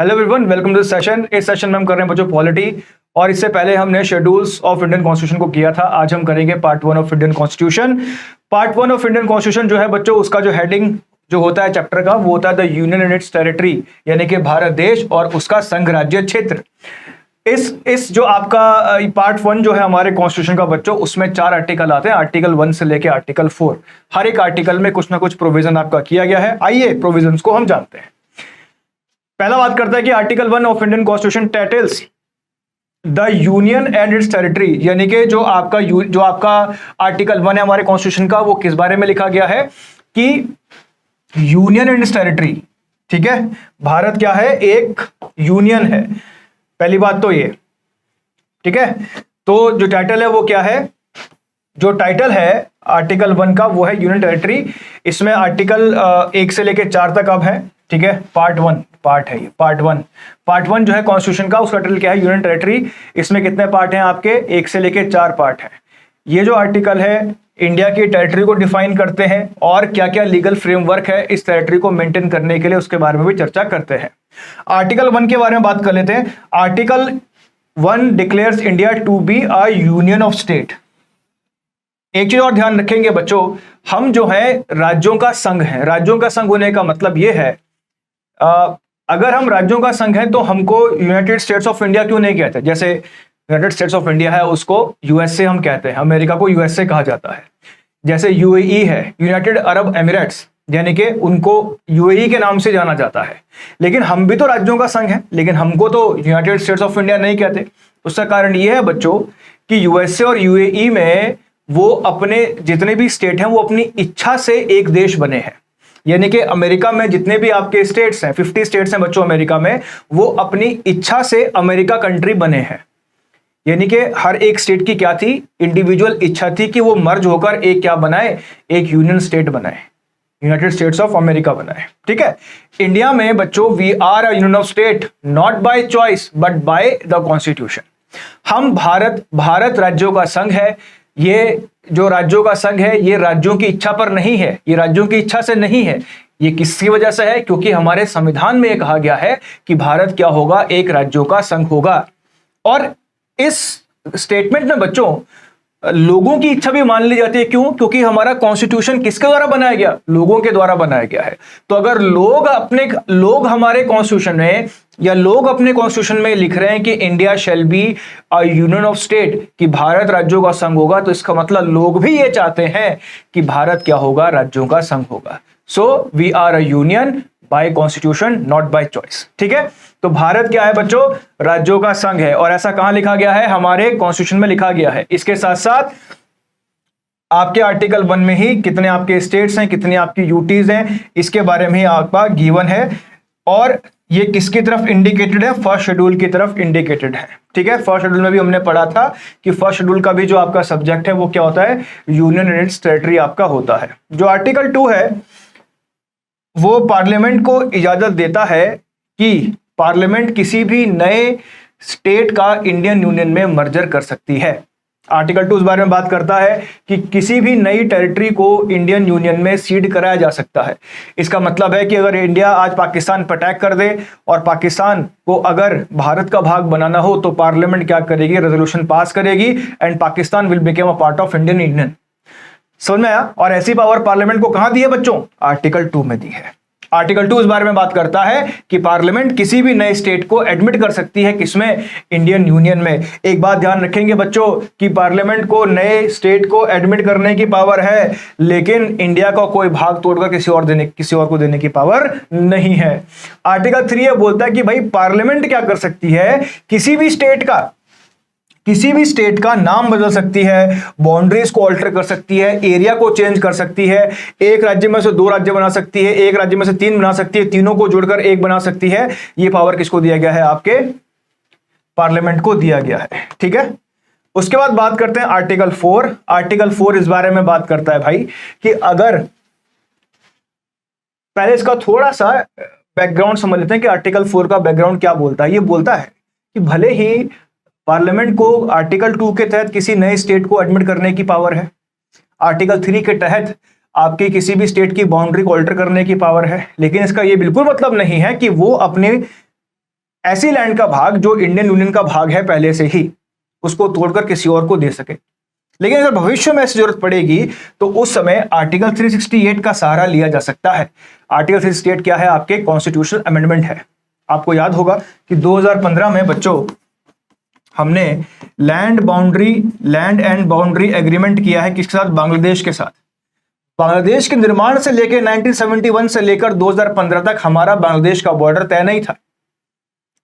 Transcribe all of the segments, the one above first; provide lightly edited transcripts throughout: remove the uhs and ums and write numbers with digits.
Hello everyone, welcome to session. इस session में हम कर रहे हैं बच्चों पॉलिटी, और इससे पहले हमने शेड्यूल्स ऑफ इंडियन कॉन्स्टिट्यूशन को किया था। आज हम करेंगे part 1 of Indian constitution. Part 1 of Indian constitution जो है बच्चों, उसका जो हेडिंग जो होता है चैप्टर का, वो होता है the union and it's territory, यानी कि भारत देश और उसका संघ राज्य क्षेत्र। इस जो आपका पार्ट 1 जो है हमारे कॉन्स्टिट्यूशन का बच्चों, उसमें 4 आर्टिकल आते हैं, आर्टिकल 1 से लेके आर्टिकल 4। हर एक आर्टिकल में कुछ ना कुछ प्रोविजन आपका किया गया है। आइए प्रोविजंस को हम जानते हैं। पहला बात करता है कि article 1 of Indian constitution titles the union and it's territory, यानी कि जो आपका आर्टिकल 1 है हमारे कॉन्स्टिट्यूशन का, वो किस बारे में लिखा गया है कि यूनियन एंड इट्स टेरिटरी। ठीक है, भारत क्या है, एक यूनियन है। पहली बात तो ये, ठीक है। तो जो टाइटल है वो क्या है, जो टाइटल है आर्टिकल 1 का वो है यूनियन टेरिटरी। इसमें आर्टिकल 1 से लेके 4 तक अब है। ठीक है, पार्ट 1 है ये, पार्ट 1 जो है कॉन्स्टिट्यूशन का, उसका टाइटल क्या है, यूनियन टेरिटरी। इसमें कितने पार्ट हैं आपके, 1 से लेके 4 पार्ट हैं। ये जो आर्टिकल है इंडिया की टेरिटरी को डिफाइन करते हैं और क्या क्या लीगल फ्रेमवर्क है इस टेरिटरी को मेंटेन करने के लिए, उसके बारे में भी चर्चा करते हैं। आर्टिकल 1 के बारे में बात कर लेते हैं। Article 1 declares India to be a union of state. एक चीज और ध्यान रखेंगे बच्चों, हम जो है राज्यों का संघ है। राज्यों का संघ होने का मतलब यह है, अगर हम राज्यों का संघ है तो हमको यूनाइटेड स्टेट्स ऑफ इंडिया क्यों नहीं कहते। जैसे यूनाइटेड स्टेट्स ऑफ इंडिया है, उसको यूएसए हम कहते हैं, अमेरिका को यूएसए कहा जाता है। जैसे यूएई है, यूनाइटेड अरब एमिरेट्स, यानी कि उनको यूएई के नाम से जाना जाता है। लेकिन हम भी तो राज्यों का संघ है, लेकिन हमको तो यूनाइटेड स्टेट्स ऑफ इंडिया नहीं कहते। उसका कारण यह है बच्चों कि यूएसए और यूएई में वो अपने जितने भी स्टेट हैं वो अपनी इच्छा से एक देश बने हैं। यानी कि अमेरिका में जितने भी आपके स्टेट्स हैं, 50 स्टेट्स हैं बच्चों अमेरिका में, वो अपनी इच्छा से अमेरिका कंट्री बने हैं। यानी कि हर एक स्टेट की क्या थी, इंडिविजुअल इच्छा थी कि वो मर्ज होकर एक क्या बनाए, एक यूनियन स्टेट बनाए, यूनाइटेड स्टेट्स ऑफ अमेरिका बनाए। ठीक है, इंडिया में बच्चों we are a union of state not by choice but by the constitution. हम भारत राज्यों का संघ है। ये जो राज्यों का संघ है ये राज्यों की इच्छा पर नहीं है, ये राज्यों की इच्छा से नहीं है। ये किसकी वजह से है, क्योंकि हमारे संविधान में ये कहा गया है कि भारत क्या होगा, एक राज्यों का संघ होगा। और इस स्टेटमेंट में बच्चों लोगों की इच्छा भी मान ली जाती है। क्यों, क्योंकि हमारा कॉन्स्टिट्यूशन किसके द्वारा बनाया गया, लोगों के द्वारा बनाया गया है। तो अगर लोग हमारे कॉन्स्टिट्यूशन में या लोग अपने कॉन्स्टिट्यूशन में लिख रहे हैं कि India shall be a union of state, कि भारत राज्यों का संघ होगा, तो इसका मतलब लोग भी ये चाहते हैं कि भारत क्या होगा, राज्यों का संघ होगा। So we are a union by constitution not by choice. ठीक है, तो भारत क्या है बच्चों, राज्यों का संघ है। और ऐसा कहां लिखा गया है, हमारे कॉन्स्टिट्यूशन में लिखा गया है। इसके साथ साथ आपके आर्टिकल 1 में ही कितने आपके स्टेट्स हैं, कितनी आपकी यूटीज हैं, इसके बारे में ही आपका गिवन है। और ये किसकी तरफ इंडिकेटेड है, फर्स्ट शेड्यूल की तरफ इंडिकेटेड है। ठीक है, फर्स्ट शेड्यूल में भी हमने पढ़ा था कि फर्स्ट शेड्यूल का भी जो आपका सब्जेक्ट है वो क्या होता है, यूनियन एंड इट्स टेरिटरी आपका होता है। जो आर्टिकल 2 है वो पार्लियामेंट को इजाजत देता है कि पार्लियामेंट किसी भी नए स्टेट का इंडियन यूनियन में मर्जर कर सकती है। आर्टिकल 2 इस बारे में बात करता है कि किसी भी नई टेरिटरी को इंडियन यूनियन में सीड कराया जा सकता है। इसका मतलब है कि अगर इंडिया आज पाकिस्तान पर अटैक कर दे और पाकिस्तान को अगर भारत का भाग बनाना हो, तो पार्लियामेंट क्या करेगी, रेजोल्यूशन पास करेगी and Pakistan will become a part of Indian union. समझ में आया। और ऐसी पावर पार्लियामेंट को कहां दी है बच्चों, आर्टिकल 2 में दी है। आर्टिकल 2 इस बारे में बात करता है कि पार्लियामेंट किसी भी नए स्टेट को एडमिट कर सकती है, किसमें, इंडियन यूनियन में। एक बात ध्यान रखेंगे बच्चों कि पार्लियामेंट को नए स्टेट को एडमिट करने की पावर है, लेकिन इंडिया का कोई भाग तोड़कर किसी और को देने की पावर नहीं है। आर्टिकल 3 ये बोलता है कि भाई पार्लियामेंट क्या कर सकती है, किसी भी स्टेट का नाम बदल सकती है, बाउंड्रीज को ऑल्टर कर सकती है, एरिया को चेंज कर सकती है, एक राज्य में से 2 राज्य बना सकती है, एक राज्य में से 3 बना सकती है, तीनों को जोड़कर एक बना सकती है। ये पावर किसको दिया गया है, आपके पार्लियामेंट को दिया गया है। ठीक है, उसके बाद बात करते हैं आर्टिकल 4। आर्टिकल 4 इस बारे में बात करता है भाई कि अगर, पहले इसका थोड़ा सा बैकग्राउंड समझ लेते हैं कि आर्टिकल 4 का बैकग्राउंड क्या बोलता है। ये बोलता है कि भले ही पार्लियामेंट को आर्टिकल 2 के तहत किसी नए स्टेट को एडमिट करने की पावर है, आर्टिकल 3 के तहत आपकी किसी भी स्टेट की बाउंड्री को ऑल्टर करने की पावर है, लेकिन इसका यह बिल्कुल मतलब नहीं है कि वो अपने ऐसी लैंड का भाग जो इंडियन यूनियन का भाग है पहले से ही, उसको तोड़कर किसी और को दे सके। लेकिन अगर भविष्य में ऐसी जरूरत पड़ेगी तो उस समय आर्टिकल 368 का सहारा लिया जा सकता है। आर्टिकल 368 क्या है? आपके कॉन्स्टिट्यूशनल अमेंडमेंट है। आपको याद होगा कि 2015 में बच्चों हमने लैंड एंड बाउंड्री एग्रीमेंट किया है किसके साथ? बांग्लादेश के साथ। बांग्लादेश के निर्माण से लेकर 1971 से लेकर 2015 तक हमारा बांग्लादेश का बॉर्डर तय नहीं था।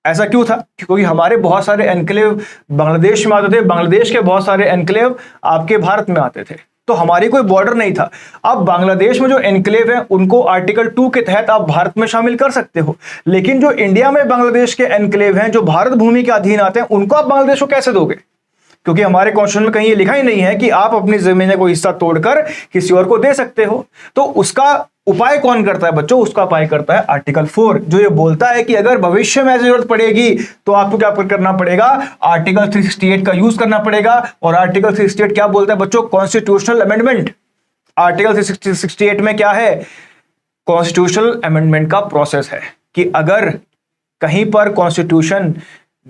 ऐसा क्यों था? क्योंकि हमारे बहुत सारे एनक्लेव बांग्लादेश में आते थे, बांग्लादेश के बहुत सारे एनक्लेव आपके भारत में आते थे, तो हमारी कोई बॉर्डर नहीं था। अब बांग्लादेश में जो एनक्लेव है उनको आर्टिकल 2 के तहत आप भारत में शामिल कर सकते हो, लेकिन जो इंडिया में बांग्लादेश के एनक्लेव हैं जो भारत भूमि के अधीन आते हैं उनको आप बांग्लादेश को कैसे दोगे? क्योंकि हमारे कॉन्स्टिट्यूशन में कहीं ये लिखा ही नहीं है कि आप अपनी जमीन को हिस्सा तोड़कर किसी और को दे सकते हो। तो उसका उपाय कौन करता है बच्चों? उसका उपाय करता है आर्टिकल 4, जो ये बोलता है कि अगर भविष्य में ऐसी जरूरत पड़ेगी तो आपको क्या करना पड़ेगा? आर्टिकल 368 का यूज करना पड़ेगा। और आर्टिकल 368 क्या बोलता है बच्चों? Constitutional amendment. आर्टिकल 368 में क्या है? कॉन्स्टिट्यूशनल अमेंडमेंट का प्रोसेस है कि अगर कहीं पर कॉन्स्टिट्यूशन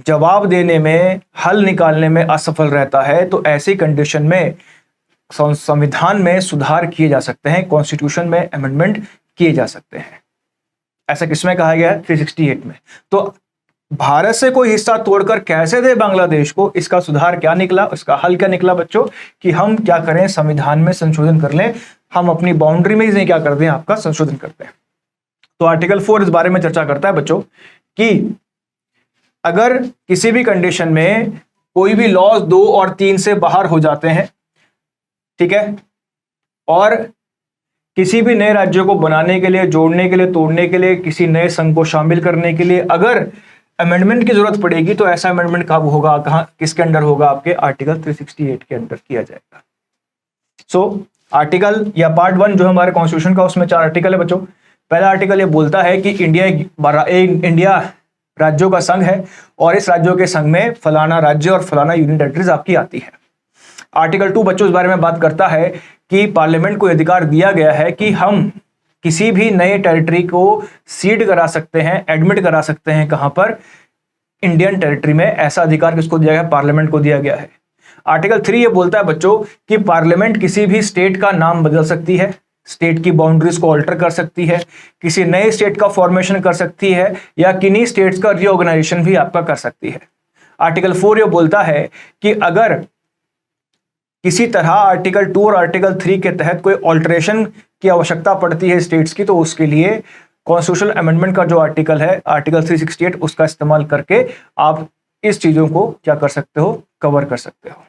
जवाब देने में, हल निकालने में असफल रहता है तो ऐसी कंडीशन में संविधान में सुधार किए जा सकते हैं, कॉन्स्टिट्यूशन में अमेंडमेंट किए जा सकते हैं। ऐसा किसमें कहा गया है? 368 में। तो भारत से कोई हिस्सा तोड़कर कैसे दे बांग्लादेश को, इसका सुधार क्या निकला, इसका हल क्या निकला बच्चों? कि हम क्या करें? संविधान में संशोधन कर लें, हम अपनी बाउंड्री में ही क्या कर दें? आपका संशोधन करते हैं। तो आर्टिकल 4 इस बारे में चर्चा करता है बच्चों कि अगर किसी भी कंडीशन में कोई भी लॉज 2 और 3 से बाहर हो जाते हैं, ठीक है, और किसी भी नए राज्यों को बनाने के लिए, जोड़ने के लिए, तोड़ने के लिए, किसी नए संघ को शामिल करने के लिए अगर अमेंडमेंट की जरूरत पड़ेगी तो ऐसा अमेंडमेंट कब होगा? कहां, किसके अंडर होगा? आपके आर्टिकल 368 के अंदर किया जाएगा। सो आर्टिकल या पार्ट 1 जो हमारे कॉन्स्टिट्यूशन का, उसमें 4 आर्टिकल है बच्चों। पहला आर्टिकल ये बोलता है कि इंडिया राज्यों का संघ है और इस राज्यों के संघ में फलाना राज्य और फलाना यूनियन टेरिटरीज आपकी आती है। आर्टिकल 2 बच्चों इस बारे में बात करता है कि पार्लियामेंट को अधिकार दिया गया है कि हम किसी भी नए टेरिटरी को सीड करा सकते हैं, एडमिट करा सकते हैं। कहां पर? इंडियन टेरिटरी में। ऐसा अधिकार किसको दिया गया है? पार्लियामेंट को दिया गया है। आर्टिकल 3 ये बोलता है बच्चों कि पार्लियामेंट किसी भी स्टेट का नाम बदल सकती है, स्टेट की बाउंड्रीज को ऑल्टर कर सकती है, किसी नए स्टेट का फॉर्मेशन कर सकती है, या किन्हीं स्टेट्स का रीऑर्गेनाइजेशन भी आपका कर सकती है। आर्टिकल 4 ये बोलता है कि अगर किसी तरह आर्टिकल 2 और आर्टिकल 3 के तहत कोई ऑल्टरेशन की आवश्यकता पड़ती है स्टेट्स की, तो उसके लिए कॉन्स्टिट्यूशनल अमेंडमेंट का जो आर्टिकल है, आर्टिकल 368, उसका इस्तेमाल करके आप इस चीजों को क्या कर सकते हो? कवर कर सकते हो।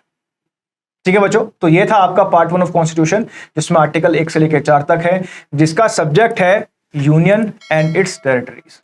ठीक है बच्चों, तो ये था आपका पार्ट 1 ऑफ कॉन्स्टिट्यूशन, जिसमें आर्टिकल 1 से लेकर 4 तक है, जिसका सब्जेक्ट है यूनियन एंड इट्स टेरिटरीज।